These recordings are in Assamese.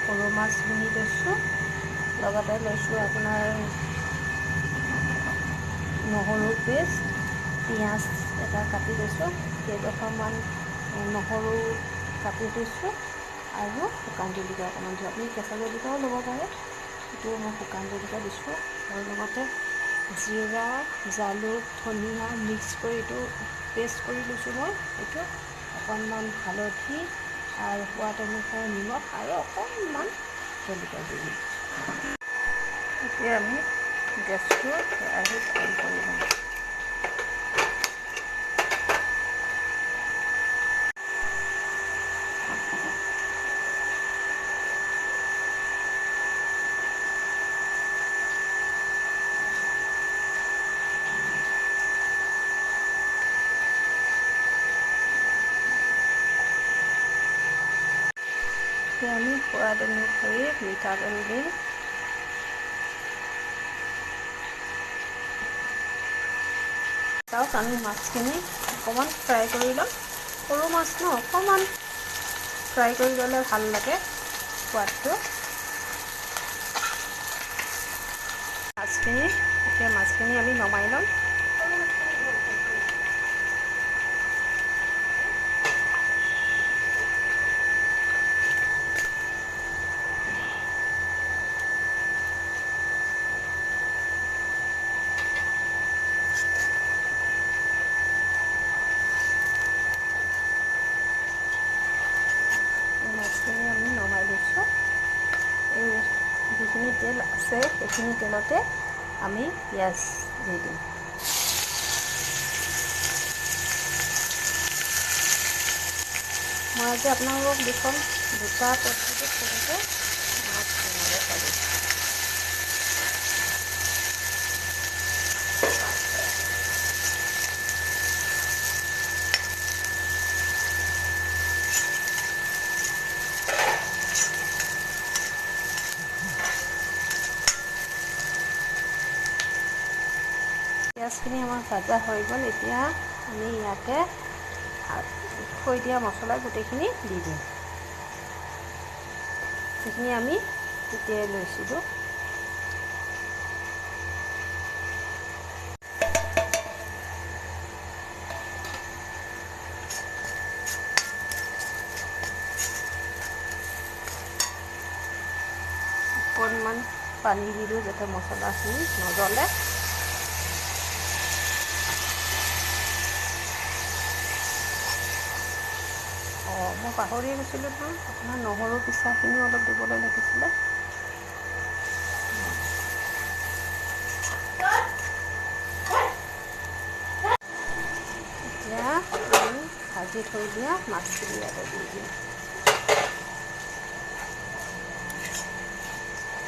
সৰু মাছ মিহি লৈছোঁ, লগতে লৈছোঁ আপোনাৰ নহৰু পেষ্ট, পিঁয়াজ এটা কাটি লৈছোঁ, কেইডোখৰমান নহৰু কাটি লৈছোঁ আৰু শুকান জলকীয়া অকণমান দিছোঁ। আপুনি কেঁচা জলকীয়াও ল'ব পাৰে, কিন্তু মই শুকান জলকীয়া দিছোঁ। আৰু লগতে জিৰা, জালুক, ধনিয়া মিক্স কৰি এইটো পেষ্ট কৰি লৈছোঁ মই। এইটো অকণমান হালধি আৰু সোৱাদ অনুসাৰে নিমখ আৰু অকণমান জলকীয়া গুড়ি। এতিয়া আমি গেছটো কেৰাহীত অন কৰি লওঁ। এতিয়া আমি সোৱাদ অনুসৰি মিঠাতেল দিম। চাওক, আমি মাছখিনি অকণমান ফ্ৰাই কৰি ল'ম। সৰু মাছ ন, অকণমান ফ্ৰাই কৰি ল'লে ভাল লাগে সোৱাদটো। মাছখিনি আমি নমাই ল'ম। মাছখিনি আমি নমাই লৈছোঁ। এই যিখিনি তেল আছে সেইখিনি তেলতে আমি পিঁয়াজ দি দিম। মই আজি আপোনালোকক দেখুৱাম দুটা পদ্ধতিত কেনেকৈ মাছ বনাব পাৰি। পিঁয়াজখিনি আমাৰ ভাজা হৈ গ'ল। এতিয়া আমি ইয়াতে থৈ দিয়া মছলা গোটেইখিনি দি দিম, যিখিনি আমি তেতিয়াই লৈছিলোঁ। অকণমান পানী দি দিওঁ যাতে মছলাখিনি নজ্বলে। মই পাহৰিয়ে গৈছিলোঁ নহয়, আপোনাৰ নহৰু পিচাখিনিও অলপ দিবলৈ লাগিছিলে। এতিয়া আমি ভাজি থৈ দিয়া মাছখিনি ইয়াতে দি দিম।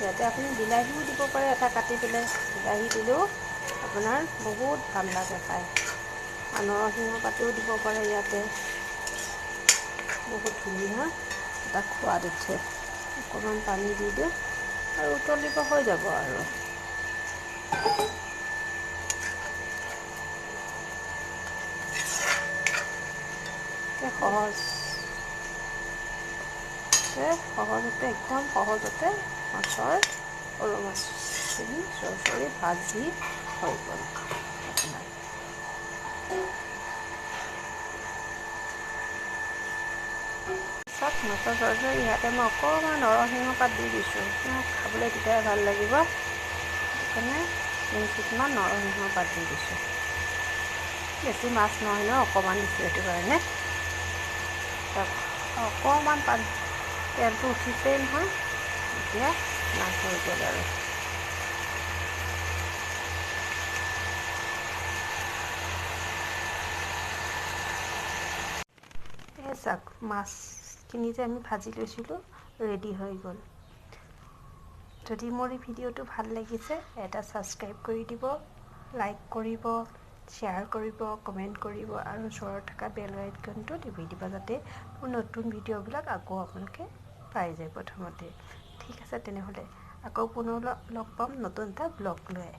ইয়াতে আপুনি বিলাহীও দিব পাৰে, এটা কাটি পেলাই বিলাহী দিলেও আপোনাৰ বহুত ভাল লাগে খাই। আৰু নৰসিংহ পাতো দিব পাৰে ইয়াতে, বহুত ধুনীয়া এটা সোৱাদ উঠে। অকণমান পানী দি দিওঁ আৰু উতলিব হৈ যাব আৰু। সহজতে একদম সহজতে মাছৰ সৰু মাছখিনি চৰচৰি ভাজি হৈ গ'ল আপোনাৰ। মাছৰ চৰচৰি ইয়াতে মই অকণমান নৰসিংহ পাত দি দিছোঁ, খাবলৈ তেতিয়াই ভাল লাগিব। সেইকাৰণে কেইচিকমান নৰসিংহ পাত দি দিছোঁ। বেছি মাছ নহয় ন, অকণমান দিছোঁ সেইটো কাৰণে। অকণমান তেলটো উঠিছেই নহয়, এতিয়া মাছ হৈ গ'ল আৰু। চাওক, মাছখিনি যে আমি ভাজি লৈছিলোঁ ৰেডি হৈ গ'ল। যদি মোৰ এই ভিডিঅ'টো ভাল লাগিছে, এটা ছাবস্ক্ৰাইব কৰি দিব, লাইক কৰিব, শ্বেয়াৰ কৰিব, কমেণ্ট কৰিব আৰু ওচৰত থকা বেল আইকনটো টিপি দিব, যাতে মোৰ নতুন ভিডিঅ'বিলাক আকৌ আপোনালোকে পাই যায় প্ৰথমতে। ঠিক আছে, তেনেহ'লে আকৌ পুনৰ লগ পাম নতুন এটা ব্লগ লৈ।